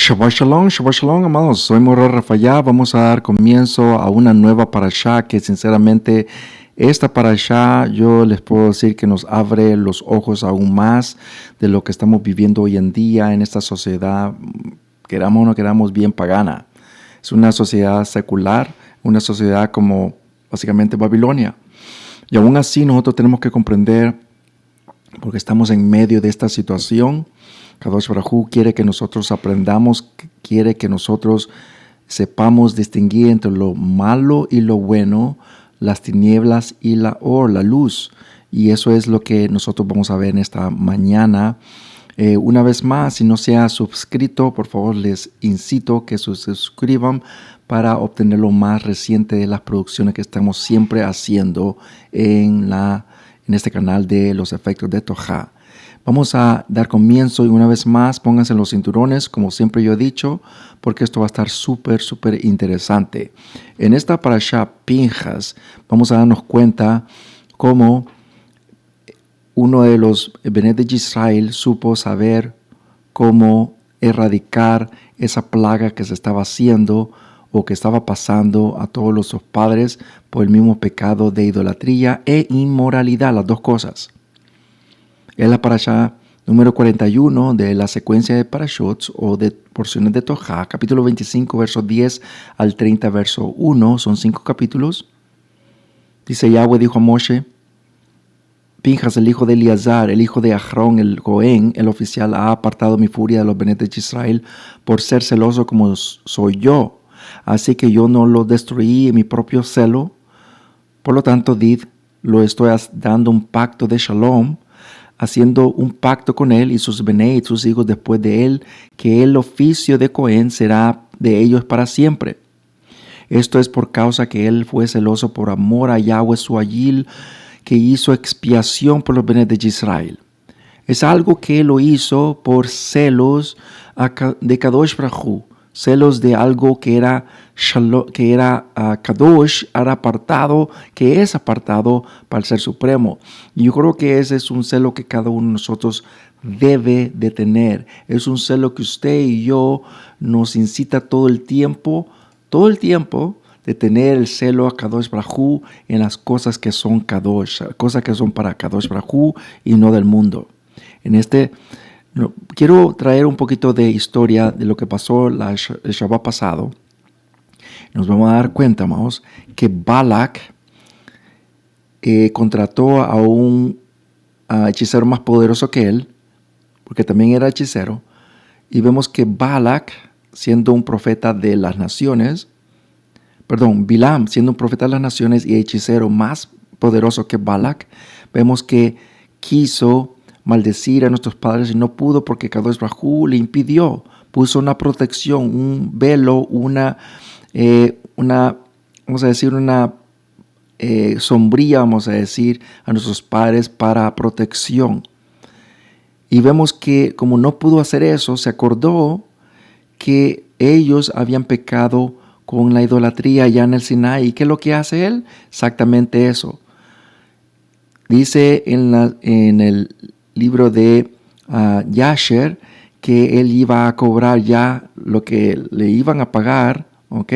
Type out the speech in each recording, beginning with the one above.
Shabbat Shalom, amados. Soy Moro Rafayá. Vamos a dar comienzo a una nueva parashá que sinceramente esta parashá yo les puedo decir que nos abre los ojos aún más de lo que estamos viviendo hoy en día en esta sociedad, queramos o no queramos, bien pagana. Es una sociedad secular, una sociedad como básicamente Babilonia. Y aún así nosotros tenemos que comprender, porque estamos en medio de esta situación, Kadosh Baruj Hu quiere que nosotros aprendamos, quiere que nosotros sepamos distinguir entre lo malo y lo bueno, las tinieblas y la luz. Y eso es lo que nosotros vamos a ver en esta mañana. Una vez más, si no se ha suscrito, por favor les incito que se suscriban para obtener lo más reciente de las producciones que estamos siempre haciendo en este canal de los efectos de Torah. Vamos a dar comienzo y una vez más pónganse los cinturones, como siempre yo he dicho, porque esto va a estar súper interesante. En esta parashá Pinjas vamos a darnos cuenta cómo uno de los Bené de Israel supo saber cómo erradicar esa plaga que se estaba haciendo o que estaba pasando a todos los padres por el mismo pecado de idolatría e inmoralidad, las dos cosas. Es la parashá número 41 de la secuencia de parashot o de porciones de Torah, capítulo 25, verso 10 al 30, verso 1. Son 5 capítulos. Dice Yahweh dijo a Moshe: Pinjas, el hijo de Eleazar, el hijo de Aarón, el Cohen, el oficial, ha apartado mi furia de los Bené de Israel por ser celoso como soy yo. Así que yo no lo destruí en mi propio celo. Por lo tanto, lo estoy dando un pacto de shalom, haciendo un pacto con él y sus Bené y sus hijos después de él, que el oficio de Cohen será de ellos para siempre. Esto es por causa que él fue celoso por amor a Yahweh su Ayil, que hizo expiación por los Bené de Israel. Es algo que él lo hizo por celos de Kadosh Baruj Hu, celos de algo que era Kadosh, era apartado, que es apartado para el Ser Supremo. Y yo creo que ese es un celo que cada uno de nosotros debe de tener. Es un celo que usted y yo nos incita todo el tiempo, de tener el celo a Kadosh Baruj Hu en las cosas que son Kadosh, cosas que son para Kadosh Baruj Hu y no del mundo. Quiero traer un poquito de historia de lo que pasó el Shabbat pasado. Nos vamos a dar cuenta, amados, que Balak contrató a un hechicero más poderoso que él, porque también era hechicero, y vemos que Balak, siendo un profeta de las naciones, Bilam, siendo un profeta de las naciones y hechicero más poderoso que Balak, vemos que quiso maldecir a nuestros padres y no pudo porque Kadosh Baruj Hu le impidió. Puso una protección, un velo, una sombría, a nuestros padres para protección. Y vemos que como no pudo hacer eso, se acordó que ellos habían pecado con la idolatría allá en el Sinaí. ¿Y qué es lo que hace él? Exactamente eso. Dice en el libro de Yasher que él iba a cobrar ya lo que le iban a pagar, ¿ok?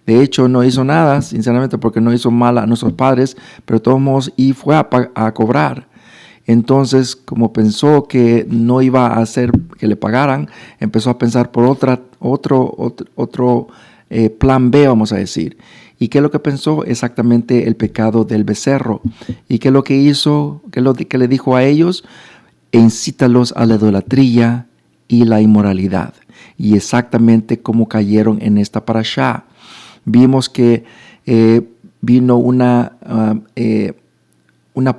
De hecho, no hizo nada, sinceramente, porque no hizo mal a nuestros padres, pero de todos modos, y fue a cobrar. Entonces, como pensó que no iba a hacer que le pagaran, empezó a pensar por otro plan B, vamos a decir. ¿Y qué es lo que pensó? Exactamente el pecado del becerro. ¿Y qué es lo que hizo? ¿Qué es lo que le dijo a ellos? Incítalos a la idolatría y la inmoralidad. Y exactamente como cayeron en esta parashá. Vimos que vino una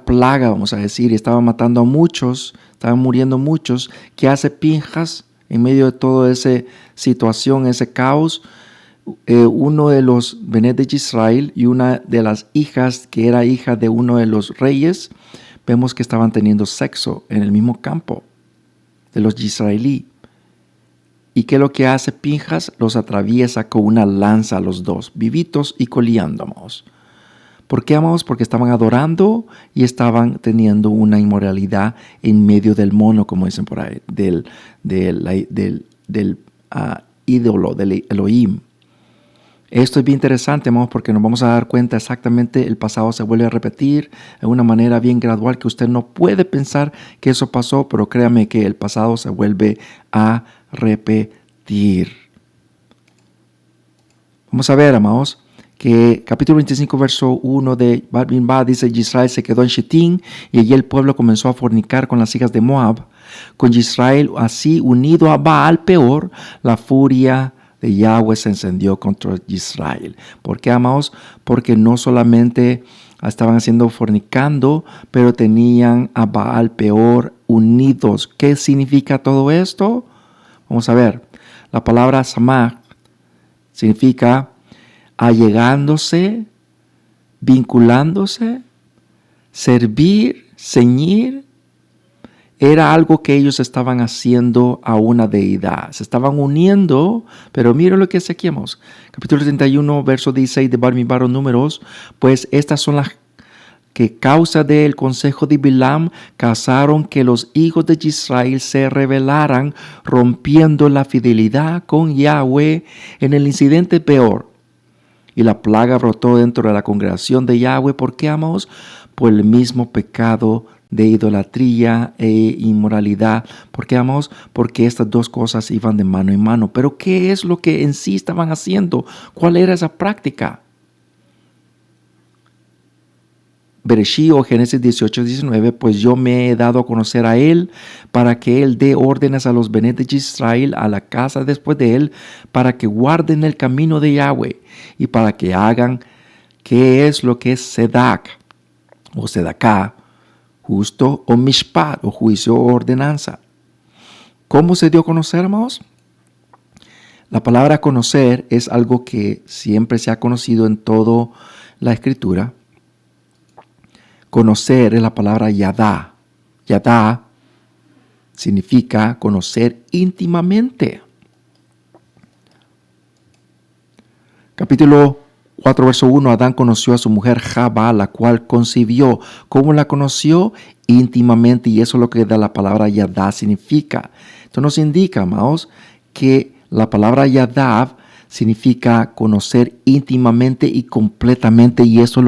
plaga, vamos a decir, y estaba matando a muchos, estaban muriendo muchos. ¿Qué hace Pinjas en medio de toda esa situación, ese caos? Uno de los Bené de Israel y una de las hijas, que era hija de uno de los reyes, vemos que estaban teniendo sexo en el mismo campo de los israelí. ¿Y qué es lo que hace Pinjas? Los atraviesa con una lanza a los dos, vivitos y coleando, amados. ¿Por qué, amados? Porque estaban adorando y estaban teniendo una inmoralidad en medio del mono, como dicen por ahí, del ídolo del Elohim. Esto es bien interesante, amados, porque nos vamos a dar cuenta exactamente el pasado se vuelve a repetir de una manera bien gradual que usted no puede pensar que eso pasó, pero créame que el pasado se vuelve a repetir. Vamos a ver, amados, que capítulo 25, verso 1 de Bad Bin Bad dice: Israel se quedó en Shittim y allí el pueblo comenzó a fornicar con las hijas de Moab. Con Israel así unido a Baal peor, la furia de Yahweh se encendió contra Israel. ¿Por qué, amados? Porque no solamente estaban haciendo fornicando, pero tenían a Baal peor unidos. ¿Qué significa todo esto? Vamos a ver. La palabra samach significa allegándose, vinculándose, servir, ceñir. Era algo que ellos estaban haciendo a una deidad. Se estaban uniendo, pero mira lo que hace aquí, amados. Capítulo 31, verso 16 de Bamidbar, números. Pues estas son las que causa del consejo de Bilam causaron que los hijos de Israel se rebelaran, rompiendo la fidelidad con Yahweh en el incidente peor. Y la plaga brotó dentro de la congregación de Yahweh. ¿Por qué, amados? Por el mismo pecado de idolatría e inmoralidad. ¿Por qué, amados? Porque estas dos cosas iban de mano en mano. Pero ¿qué es lo que en sí estaban haciendo? ¿Cuál era esa práctica? Bereshí o Génesis 18-19, pues yo me he dado a conocer a él para que él dé órdenes a los benet de Israel, a la casa después de él, para que guarden el camino de Yahweh y para que hagan qué es lo que es Sedak o Sedaká, justo, o Mishpat o juicio o ordenanza. ¿Cómo se dio a conocer, amados? La palabra conocer es algo que siempre se ha conocido en toda la escritura. Conocer es la palabra yadá. Yadá significa conocer íntimamente. Capítulo 4, verso 1. Adán conoció a su mujer Jabá, la cual concibió. ¿Cómo la conoció? Íntimamente. Y eso es lo que la palabra yadá significa. Esto nos indica, amados, que la palabra yadá significa conocer íntimamente y completamente, y eso es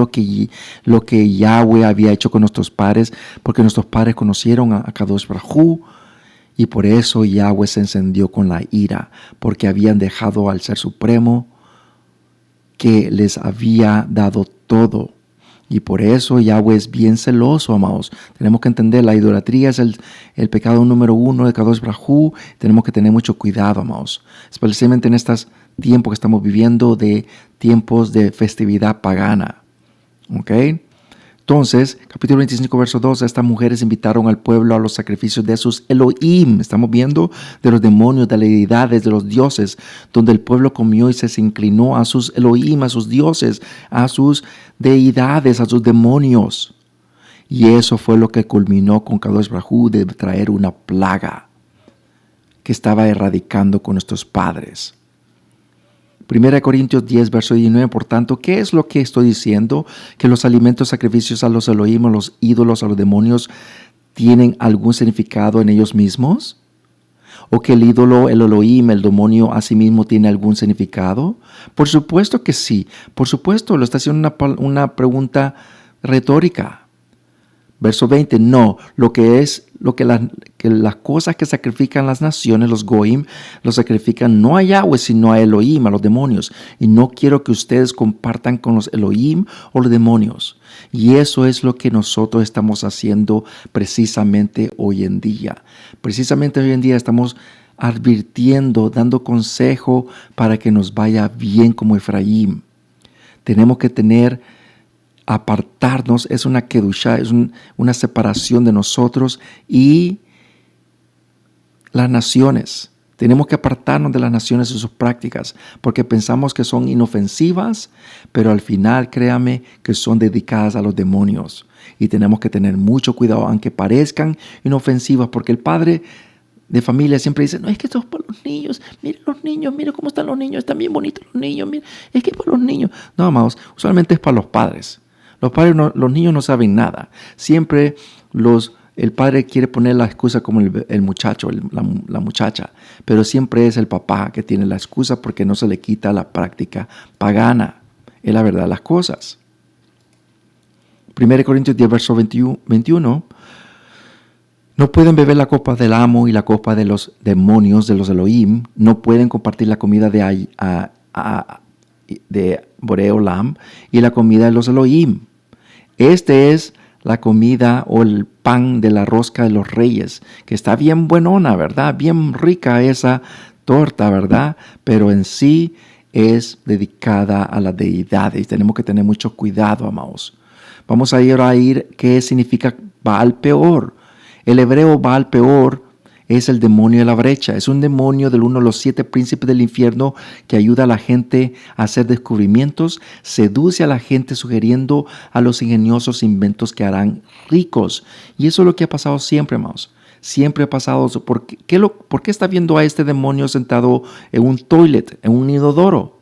lo que Yahweh había hecho con nuestros padres, porque nuestros padres conocieron a Kadosh Baruj Hu, y por eso Yahweh se encendió con la ira, porque habían dejado al Ser Supremo que les había dado todo. Y por eso Yahweh es bien celoso, amados. Tenemos que entender, la idolatría es el pecado número 1 de Kadosh Baruj Hu. Tenemos que tener mucho cuidado, amados, especialmente en estos tiempos que estamos viviendo, de tiempos de festividad pagana. ¿Ok? Entonces, capítulo 25, verso 2, estas mujeres invitaron al pueblo a los sacrificios de sus Elohim. Estamos viendo de los demonios, de las deidades, de los dioses, donde el pueblo comió y se inclinó a sus Elohim, a sus dioses, a sus deidades, a sus demonios. Y eso fue lo que culminó con Kadosh Baruj Hu de traer una plaga que estaba erradicando con nuestros padres. 1 Corintios 10, verso 19, por tanto, ¿qué es lo que estoy diciendo? Que los alimentos, sacrificios a los Elohim, a los ídolos, a los demonios, ¿tienen algún significado en ellos mismos? ¿O que el ídolo, el Elohim, el demonio a sí mismo tiene algún significado? Por supuesto que sí. Por supuesto, lo está haciendo una pregunta retórica. Verso 20, no, las cosas que sacrifican las naciones, los goim, lo sacrifican no a Yahweh, sino a Elohim, a los demonios. Y no quiero que ustedes compartan con los Elohim o los demonios. Y eso es lo que nosotros estamos haciendo precisamente hoy en día. Precisamente hoy en día estamos advirtiendo, dando consejo para que nos vaya bien como Efraín. Tenemos que apartarnos, es una kedushá, es una separación de nosotros y las naciones. Tenemos que apartarnos de las naciones y sus prácticas, porque pensamos que son inofensivas, pero al final, créame, que son dedicadas a los demonios. Y tenemos que tener mucho cuidado, aunque parezcan inofensivas, porque el padre de familia siempre dice, no, es que esto es para los niños, miren cómo están los niños, están bien bonitos los niños, miren, es que es para los niños. No, amados, usualmente es para los padres. Los niños no saben nada. Siempre los el padre quiere poner la excusa como el muchacho, la muchacha, pero siempre es el papá que tiene la excusa porque no se le quita la práctica pagana. Es la verdad de las cosas. 1 Corintios 10, verso 21. No pueden beber la copa del amo y la copa de los demonios, de los Elohim. No pueden compartir la comida de Boreolam y la comida de los Elohim. Este es la comida o el pan de la rosca de los reyes, que está bien buenona, ¿verdad? Bien rica esa torta, ¿verdad? Pero en sí es dedicada a las deidades. Tenemos que tener mucho cuidado, amados. Vamos a ir qué significa Baal Peor. El hebreo Baal Peor es el demonio de la brecha. Es un demonio de uno de los 7 príncipes del infierno que ayuda a la gente a hacer descubrimientos, seduce a la gente sugiriendo a los ingeniosos inventos que harán ricos. Y eso es lo que ha pasado siempre, amados. Siempre ha pasado. ¿Por qué está viendo a este demonio sentado en un toilet, en un inodoro?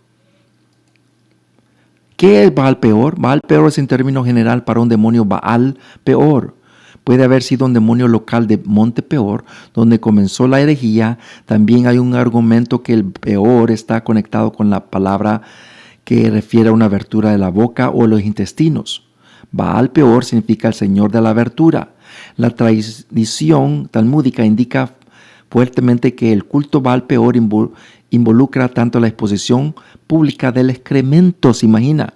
¿Qué es Baal Peor? Baal Peor es un término general para un demonio Baal Peor. Puede haber sido un demonio local de Monte Peor, donde comenzó la herejía. También hay un argumento que el Peor está conectado con la palabra que refiere a una abertura de la boca o los intestinos. Baal Peor significa el Señor de la abertura. La tradición talmúdica indica fuertemente que el culto Baal Peor involucra tanto la exposición pública del excremento, ¿se imagina?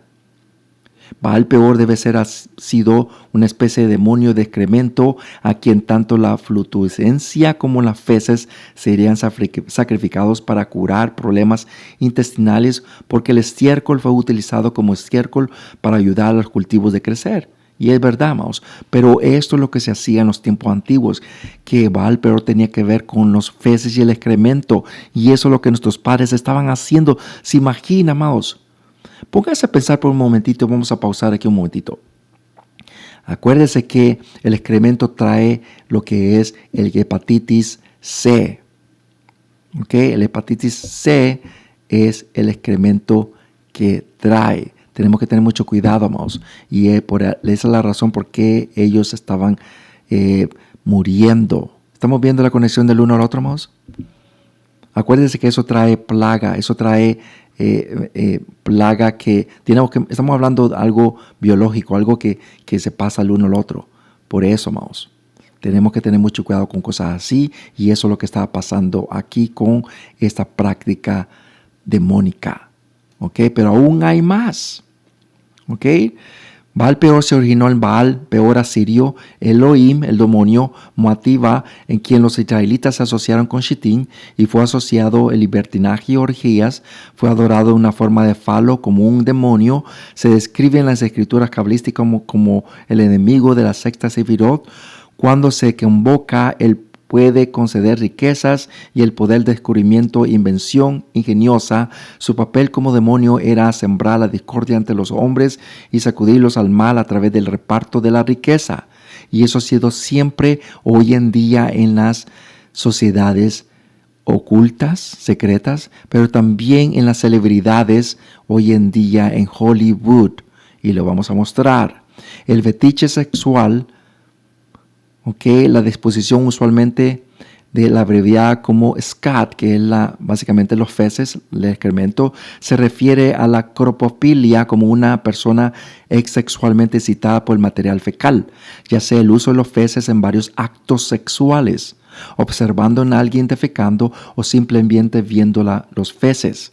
Baal Peor debe ser sido una especie de demonio de excremento a quien tanto la flutuencia como las feces serían sacrificados para curar problemas intestinales, porque el estiércol fue utilizado como estiércol para ayudar a los cultivos de crecer. Y es verdad, amados, pero esto es lo que se hacía en los tiempos antiguos, que Baal Peor tenía que ver con los feces y el excremento, y eso es lo que nuestros padres estaban haciendo. ¿Se imagina, amados? Póngase a pensar por un momentito, vamos a pausar aquí un momentito. Acuérdese que el excremento trae lo que es el hepatitis C. ¿Okay? El hepatitis C es el excremento que trae. Tenemos que tener mucho cuidado, amados. Y esa es la razón por qué ellos estaban muriendo. ¿Estamos viendo la conexión del uno al otro, amados? Acuérdense que eso trae plaga, eso trae plaga estamos hablando de algo biológico, algo que se pasa al uno al otro. Por eso, amados, tenemos que tener mucho cuidado con cosas así, y eso es lo que está pasando aquí con esta práctica demónica. ¿Ok? Pero aún hay más. ¿Ok? Baal Peor se originó en Baal Peor asirio, Elohim, el demonio Moativa, en quien los israelitas se asociaron con Shittim, y fue asociado el libertinaje y orgías. Fue adorado de una forma de falo como un demonio. Se describe en las escrituras cabalísticas como el enemigo de la sexta Sefirot. Cuando se convoca, él puede conceder riquezas y el poder de descubrimiento e invención ingeniosa. Su papel como demonio era sembrar la discordia entre los hombres y sacudirlos al mal a través del reparto de la riqueza. Y eso ha sido siempre hoy en día en las sociedades ocultas, secretas, pero también en las celebridades hoy en día en Hollywood. Y lo vamos a mostrar. El fetiche sexual, la disposición usualmente de la abreviada como SCAT, que es básicamente los feces, el excremento, se refiere a la cropofilia como una persona sexualmente excitada por el material fecal, ya sea el uso de los feces en varios actos sexuales, observando en alguien defecando o simplemente viendo los feces.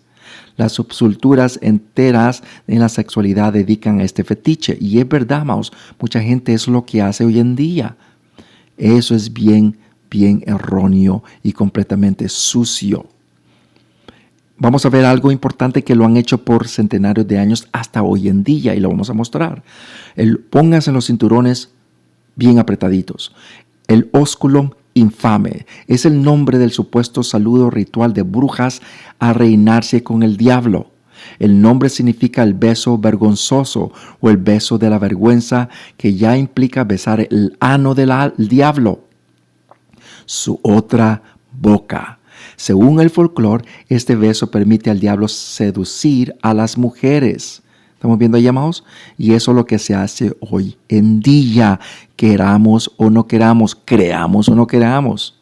Las subculturas enteras en la sexualidad dedican a este fetiche, y es verdad, amados, mucha gente es lo que hace hoy en día. Eso es bien erróneo y completamente sucio. Vamos a ver algo importante que lo han hecho por centenarios de años hasta hoy en día, y lo vamos a mostrar. Pónganse los cinturones bien apretaditos. El ósculo infame es el nombre del supuesto saludo ritual de brujas a reinarse con el diablo. El nombre significa el beso vergonzoso o el beso de la vergüenza, que ya implica besar el ano del diablo, su otra boca. Según el folclore, este beso permite al diablo seducir a las mujeres. ¿Estamos viendo ahí, amados? Y eso es lo que se hace hoy en día, queramos o no queramos, creamos o no creamos.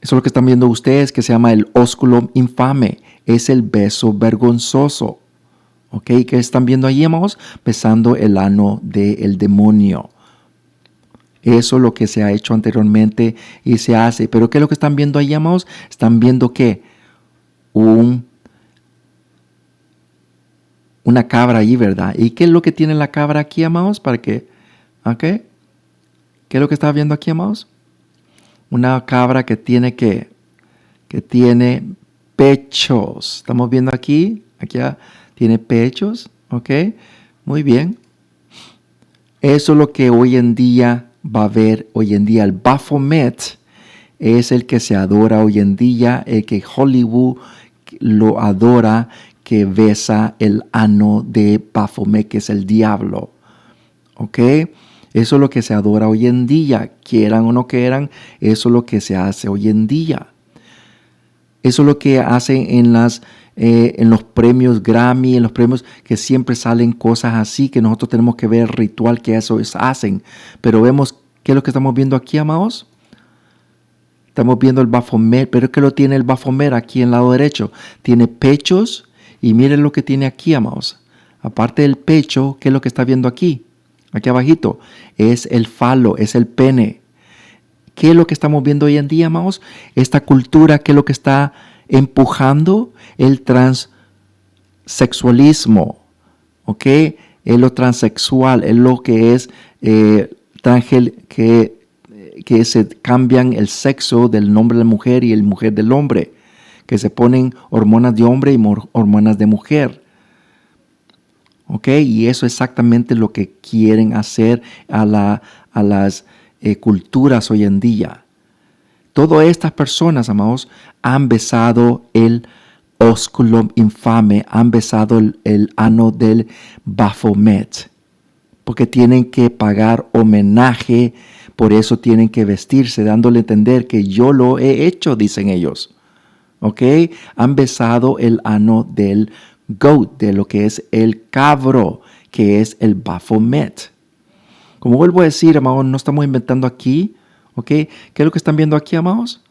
Eso es lo que están viendo ustedes, que se llama el ósculo infame. Es el beso vergonzoso. ¿Ok? ¿Qué están viendo ahí, amados? Besando el ano del demonio. Eso es lo que se ha hecho anteriormente y se hace. Pero ¿qué es lo que están viendo ahí, amados? Están viendo que una cabra ahí, ¿verdad? ¿Y qué es lo que tiene la cabra aquí, amados? ¿Para qué? ¿Ok? ¿Qué es lo que está viendo aquí, amados? Una cabra que tiene pechos. ¿Estamos viendo aquí? Aquí tiene pechos. ¿Ok? Muy bien. Eso es lo que hoy en día va a haber. Hoy en día el Baphomet es el que se adora hoy en día, el que Hollywood lo adora, que besa el ano de Baphomet, que es el diablo. ¿Ok? Eso es lo que se adora hoy en día, quieran o no quieran, eso es lo que se hace hoy en día. Eso es lo que hacen en los premios Grammy, en los premios que siempre salen cosas así, que nosotros tenemos que ver el ritual que eso hacen. Pero vemos, ¿qué es lo que estamos viendo aquí, amados? Estamos viendo el Baphomet, pero ¿qué lo tiene el Baphomet aquí en el lado derecho? Tiene pechos y miren lo que tiene aquí, amados. Aparte del pecho, ¿qué es lo que está viendo aquí? Aquí abajito, es el falo, es el pene. ¿Qué es lo que estamos viendo hoy en día, amados? Esta cultura, ¿qué es lo que está empujando? El transexualismo, ¿ok? Es lo transexual, es lo que es que se cambian el sexo del hombre de la mujer y el mujer del hombre, que se ponen hormonas de hombre y hormonas de mujer. ¿Ok? Y eso es exactamente lo que quieren hacer a las culturas hoy en día. Todas estas personas, amados, han besado el ósculo infame, han besado el ano del Baphomet, porque tienen que pagar homenaje, por eso tienen que vestirse, dándole a entender que yo lo he hecho, dicen ellos. ¿Ok? Han besado el ano del goat, de lo que es el cabro, que es el Baphomet. Como vuelvo a decir, amados, no estamos inventando aquí. ¿Ok? ¿Qué es lo que están viendo aquí, amados?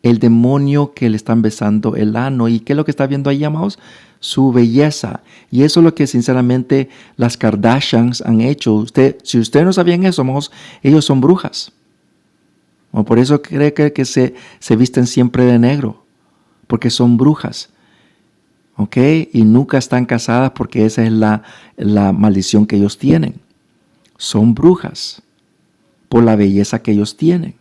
El demonio que le están besando el ano. ¿Y qué es lo que está viendo ahí, amados? Su belleza. Y eso es lo que sinceramente las Kardashians han hecho. Si ustedes no sabían eso, amados, ellos son brujas. O por eso cree que se visten siempre de negro, porque son brujas. ¿Ok? Y nunca están casadas porque esa es la maldición que ellos tienen. Son brujas por la belleza que ellos tienen.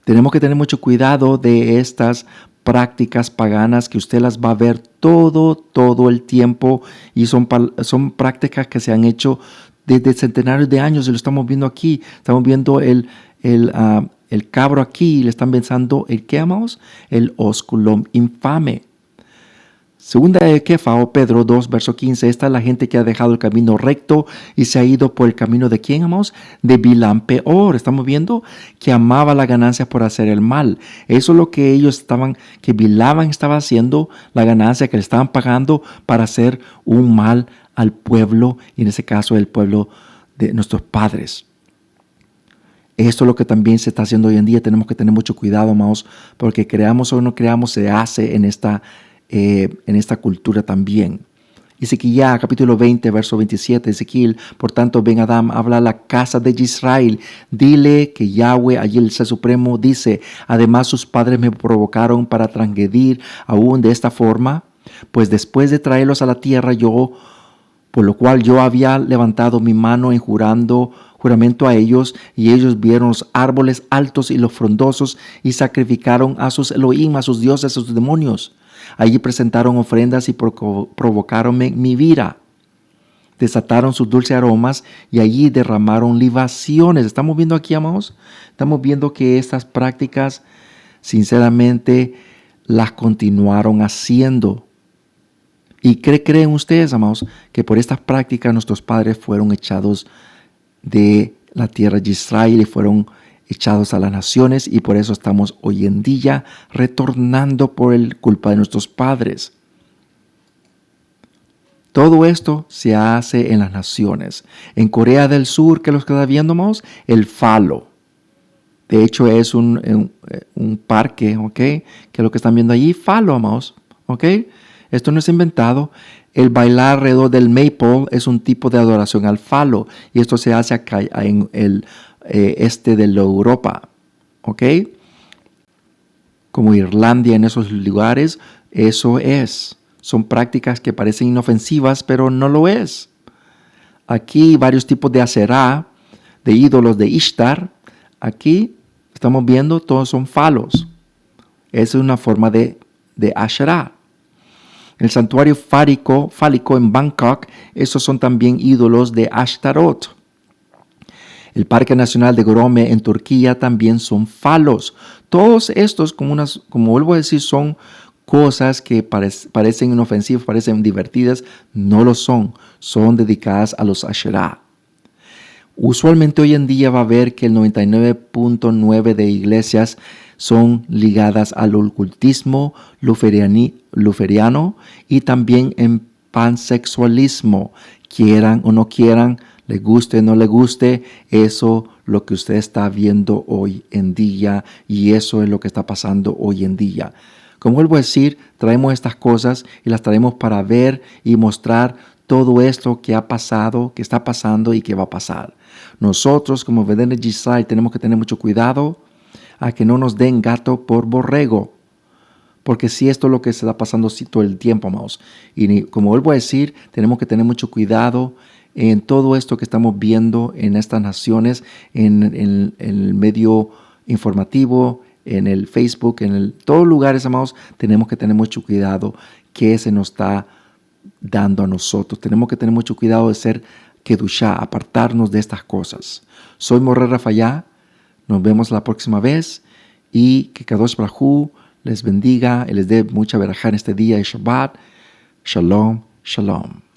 Tenemos que tener mucho cuidado de estas prácticas paganas que usted las va a ver todo el tiempo, y son prácticas que se han hecho desde centenarios de años, y lo estamos viendo aquí. Estamos viendo el cabro aquí, y le están pensando el ¿qué, amados? El ósculo infame. Segunda de Kefa o Pedro 2, verso 15. Esta es la gente que ha dejado el camino recto y se ha ido por el camino de ¿quién, amados? De Bilam Peor. Estamos viendo que amaba la ganancia por hacer el mal. Eso es lo que que Bilam estaba haciendo, la ganancia que le estaban pagando para hacer un mal al pueblo, y en ese caso el pueblo de nuestros padres. Esto es lo que también se está haciendo hoy en día. Tenemos que tener mucho cuidado, amados, porque creamos o no creamos, se hace en esta cultura también. Ezequiel capítulo 20, verso 27. Ezequiel, por tanto, Ben Adam, habla a la casa de Israel. Dile que Yahweh, allí el Ser Supremo, dice: además sus padres me provocaron para transgredir aún de esta forma, pues después de traerlos a la tierra, por lo cual yo había levantado mi mano en juramento a ellos, y ellos vieron los árboles altos y los frondosos, y sacrificaron a sus Elohim, a sus dioses, a sus demonios. Allí presentaron ofrendas y provocaron mi ira. Desataron sus dulces aromas y allí derramaron libaciones. Estamos viendo aquí, amados, estamos viendo que estas prácticas, sinceramente, las continuaron haciendo. ¿Y creen ustedes, amados, que por estas prácticas nuestros padres fueron echados de la tierra de Israel y fueron echados a las naciones, y por eso estamos hoy en día retornando por culpa de nuestros padres? Todo esto se hace en las naciones. En Corea del Sur, ¿qué es lo que está viendo, amados? El falo. De hecho, es un parque, ¿ok? Que es lo que están viendo allí, falo, amados, ¿ok? Esto no es inventado. El bailar alrededor del maypole es un tipo de adoración al falo. Y esto se hace acá en el este de la Europa, ¿ok? Como Irlanda, en esos lugares, eso es. Son prácticas que parecen inofensivas, pero no lo es. Aquí varios tipos de Aserá, de ídolos de Ishtar. Aquí estamos viendo, todos son falos. Es una forma de Asherah. El santuario fálico en Bangkok, esos son también ídolos de Ashtaroth. El Parque Nacional de Gorome en Turquía también son falos. Todos estos, como vuelvo a decir, son cosas que parecen inofensivas, parecen divertidas. No lo son. Son dedicadas a los Asherah. Usualmente hoy en día va a ver que el 99.9% de iglesias son ligadas al ocultismo luferiano y también en pansexualismo. Quieran o no quieran, le guste o no le guste, eso es lo que usted está viendo hoy en día y eso es lo que está pasando hoy en día. Como vuelvo a decir, traemos estas cosas y las traemos para ver y mostrar todo esto que ha pasado, que está pasando y que va a pasar. Nosotros como Ved Energy Site tenemos que tener mucho cuidado a que no nos den gato por borrego. Porque si esto es lo que se está pasando todo el tiempo, amados. Y como vuelvo a decir, tenemos que tener mucho cuidado en todo esto que estamos viendo en estas naciones, en el medio informativo, en el Facebook, todos lugares, amados, tenemos que tener mucho cuidado que se nos está dando a nosotros. Tenemos que tener mucho cuidado de ser Kedushá, apartarnos de estas cosas. Soy Moré Rafayá. Nos vemos la próxima vez y que Kadosh Baruj Hu les bendiga y les dé mucha verajá en este día de Shabbat. Shalom, shalom.